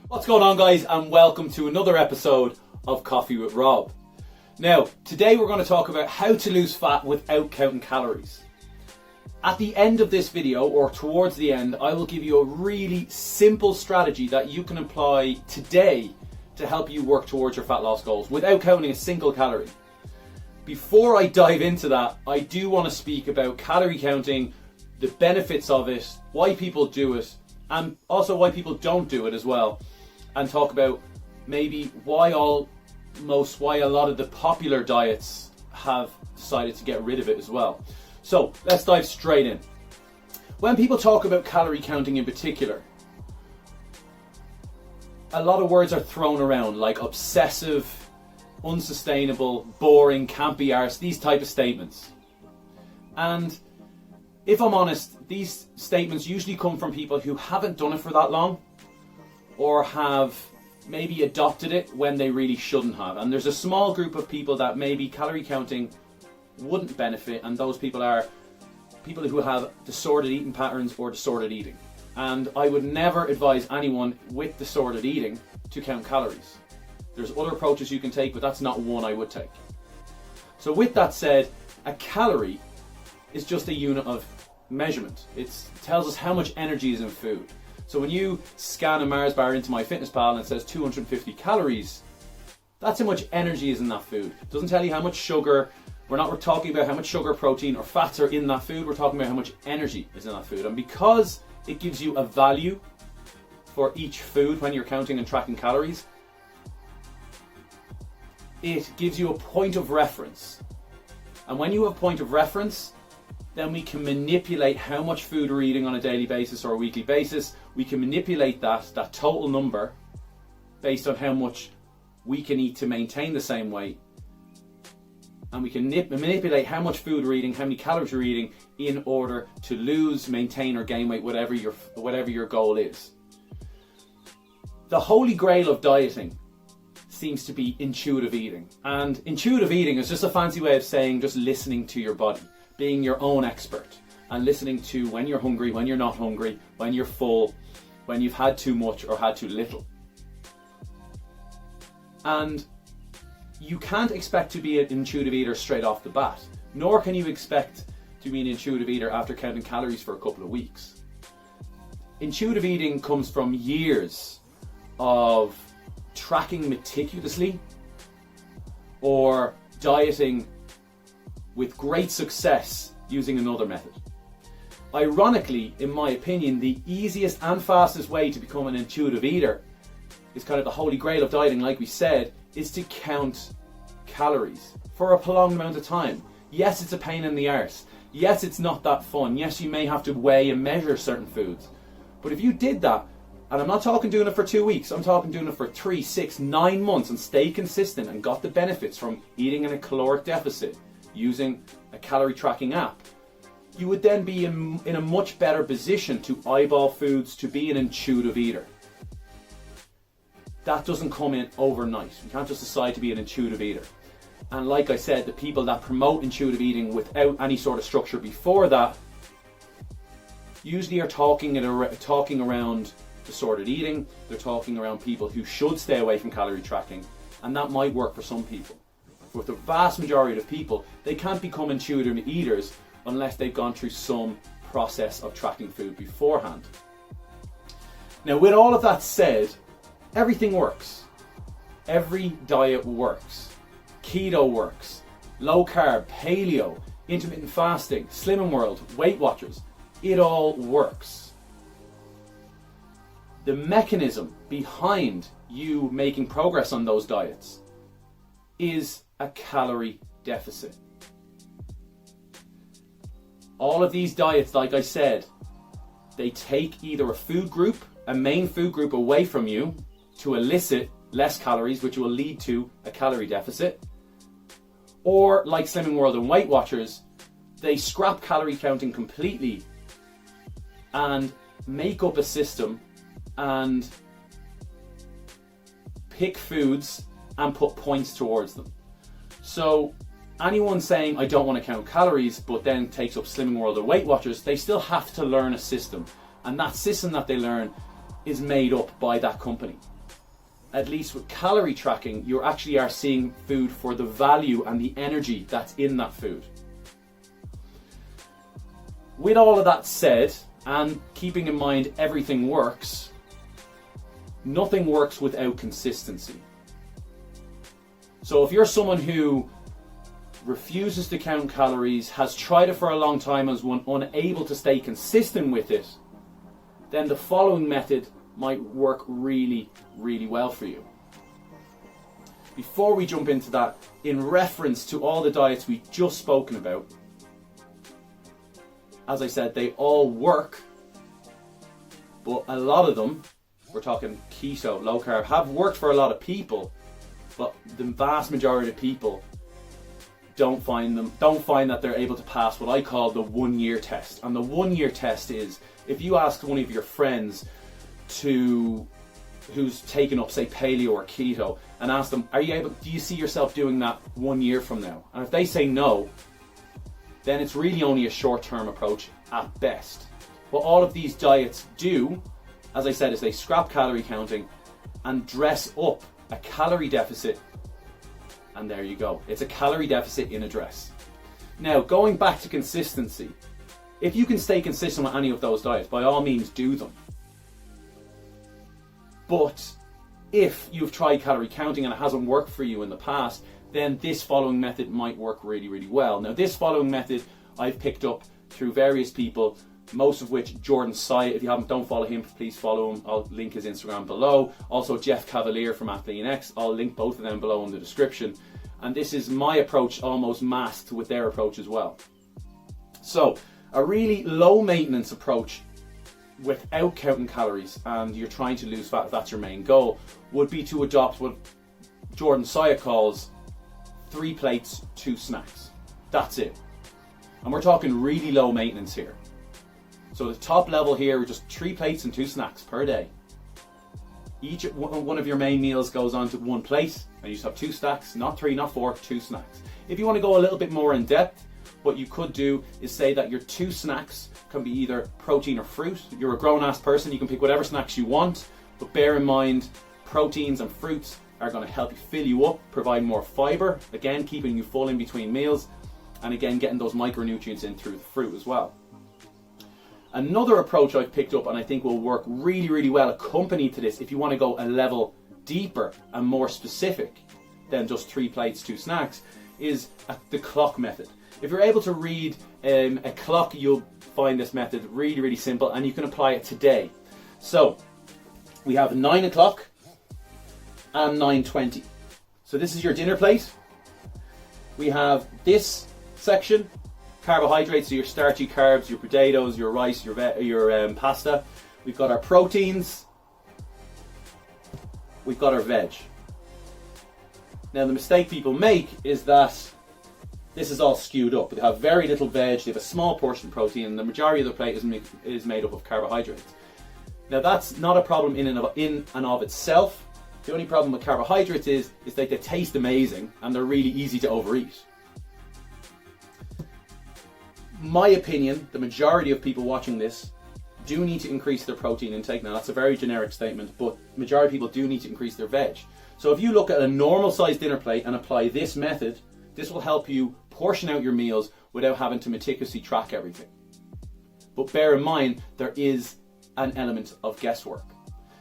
What's going on, guys, and welcome to another episode of Coffee with Rob. Now, today we're going to talk about how to lose fat without counting calories. At the end of this video, or towards the end, I will give you a really simple strategy that you can apply today to help you work towards your fat loss goals without counting a single calorie. Before I dive into that, I do want to speak about calorie counting, the benefits of it, why people do it, and also why people don't do it as well, and talk about maybe why a lot of the popular diets have decided to get rid of it as well. So let's dive straight in. When people talk about calorie counting in particular, a lot of words are thrown around like obsessive, unsustainable, boring, can't be arsed, these type of statements. And if I'm honest, these statements usually come from people who haven't done it for that long, or have maybe adopted it when they really shouldn't have. And there's a small group of people that maybe calorie counting wouldn't benefit, and those people are people who have disordered eating patterns or disordered eating. And I would never advise anyone with disordered eating to count calories. There's other approaches you can take, but that's not one I would take. So with that said, a calorie is just a unit of measurement. It tells us how much energy is in food. So when you scan a Mars bar into MyFitnessPal and it says 250 calories, that's how much energy is in that food. It doesn't tell you how much sugar. We're not talking about how much sugar, protein, or fats are in that food. We're talking about how much energy is in that food. And because it gives you a value for each food when you're counting and tracking calories, it gives you a point of reference. And when you have a point of reference, then we can manipulate how much food we're eating on a daily basis or a weekly basis. We can manipulate that total number based on how much we can eat to maintain the same weight. And we can manipulate how much food we're eating, how many calories we're eating in order to lose, maintain, or gain weight, whatever your goal is. The holy grail of dieting seems to be intuitive eating. And intuitive eating is just a fancy way of saying just listening to your body, being your own expert, and listening to when you're hungry, when you're not hungry, when you're full, when you've had too much or had too little. And you can't expect to be an intuitive eater straight off the bat, nor can you expect to be an intuitive eater after counting calories for a couple of weeks. Intuitive eating comes from years of tracking meticulously or dieting with great success using another method. Ironically, in my opinion, the easiest and fastest way to become an intuitive eater is kind of the holy grail of dieting, like we said, is to count calories for a prolonged amount of time. Yes, it's a pain in the arse. Yes, it's not that fun. Yes, you may have to weigh and measure certain foods. But if you did that, and I'm not talking doing it for 2 weeks, I'm talking doing it for 3, 6, 9 months and stay consistent and got the benefits from eating in a caloric deficit, using a calorie tracking app, you would then be in a much better position to eyeball foods, to be an intuitive eater. That doesn't come in overnight. You can't just decide to be an intuitive eater. And like I said, the people that promote intuitive eating without any sort of structure before that usually are talking around disordered eating. They're talking around people who should stay away from calorie tracking, and that might work for some people. With the vast majority of people, they can't become intuitive eaters unless they've gone through some process of tracking food beforehand. Now, with all of that said, everything works. Every diet works. Keto works. Low carb, paleo, intermittent fasting, Slimming World, Weight Watchers, it all works. The mechanism behind you making progress on those diets is a calorie deficit. All of these diets, like I said, they take either a food group, a main food group away from you to elicit less calories, which will lead to a calorie deficit. Or like Slimming World and Weight Watchers, they scrap calorie counting completely and make up a system and pick foods and put points towards them. So anyone saying I don't want to count calories but then takes up Slimming World or Weight Watchers, they still have to learn a system. And that system that they learn is made up by that company. At least with calorie tracking, you actually are seeing food for the value and the energy that's in that food. With all of that said, and keeping in mind everything works, nothing works without consistency. So if you're someone who refuses to count calories, has tried it for a long time and is unable to stay consistent with it, then the following method might work really, really well for you. Before we jump into that, in reference to all the diets we've just spoken about, as I said, they all work, but a lot of them, we're talking keto, low carb, have worked for a lot of people, but the vast majority of people don't find that they're able to pass what I call the 1 year test. And the 1 year test is, if you ask one of your friends who's taken up, say, paleo or keto, and ask them, do you see yourself doing that 1 year from now? And if they say no, then it's really only a short-term approach at best. What all of these diets do, as I said, is they scrap calorie counting and dress up a calorie deficit. And there you go. It's a calorie deficit in a dress. Now, going back to consistency, if you can stay consistent with any of those diets, by all means do them. But if you've tried calorie counting and it hasn't worked for you in the past, then this following method might work really, really well. Now, this following method I've picked up through various people, most of which Jordan Syatt. If you don't follow him, please follow him. I'll link his Instagram below. Also Jeff Cavalier from AthleanX. I'll link both of them below in the description. And this is my approach almost masked with their approach as well. So a really low maintenance approach without counting calories, and you're trying to lose fat, if that's your main goal, would be to adopt what Jordan Syatt calls 3 plates, 2 snacks. That's it. And we're talking really low maintenance here. So the top level here are just 3 plates and 2 snacks per day. Each one of your main meals goes on to 1 plate, and you just have 2 snacks, not 3, not 4, 2 snacks. If you want to go a little bit more in depth, what you could do is say that your 2 snacks can be either protein or fruit. If you're a grown-ass person, you can pick whatever snacks you want, but bear in mind, proteins and fruits are going to help you fill you up, provide more fiber, again keeping you full in between meals, and again getting those micronutrients in through the fruit as well. Another approach I've picked up and I think will work really, really well accompanied to this, if you want to go a level deeper and more specific than just 3 plates, 2 snacks, is the clock method. If you're able to read a clock, you'll find this method really, really simple, and you can apply it today. So we have 9 o'clock and 9:20. So this is your dinner plate. We have this section, carbohydrates, so your starchy carbs, your potatoes, your rice, your pasta. We've got our proteins. We've got our veg. Now the mistake people make is that this is all skewed up. They have very little veg, they have a small portion of protein, and the majority of the plate is made up of carbohydrates. Now that's not a problem in and of itself. The only problem with carbohydrates is that they taste amazing and they're really easy to overeat. My opinion, the majority of people watching this do need to increase their protein intake. Now that's a very generic statement, but the majority of people do need to increase their veg. So if you look at a normal sized dinner plate and apply this method, this will help you portion out your meals without having to meticulously track everything. But bear in mind, there is an element of guesswork.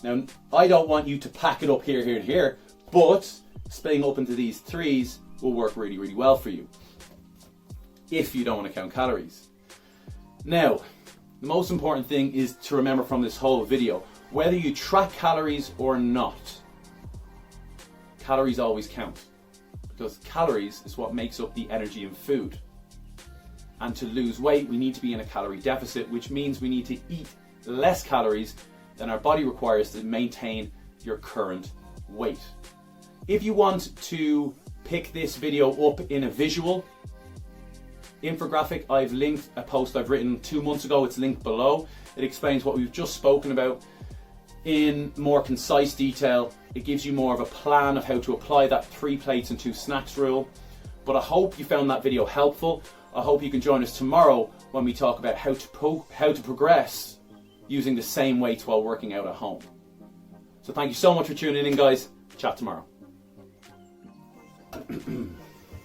Now, I don't want you to pack it up here, here, and here, but splitting up into these 3s will work really, really well for you if you don't want to count calories. Now, the most important thing is to remember from this whole video, whether you track calories or not, calories always count. Because calories is what makes up the energy in food. And to lose weight, we need to be in a calorie deficit, which means we need to eat less calories than our body requires to maintain your current weight. If you want to pick this video up in a visual infographic, I've linked a post I've written 2 months ago. It's linked below. It explains what we've just spoken about in more concise detail. It gives you more of a plan of how to apply that 3 plates and 2 snacks rule. But I hope you found that video helpful. I hope you can join us tomorrow when we talk about how to progress using the same weights while working out at home. So thank you so much for tuning in, guys. Chat tomorrow.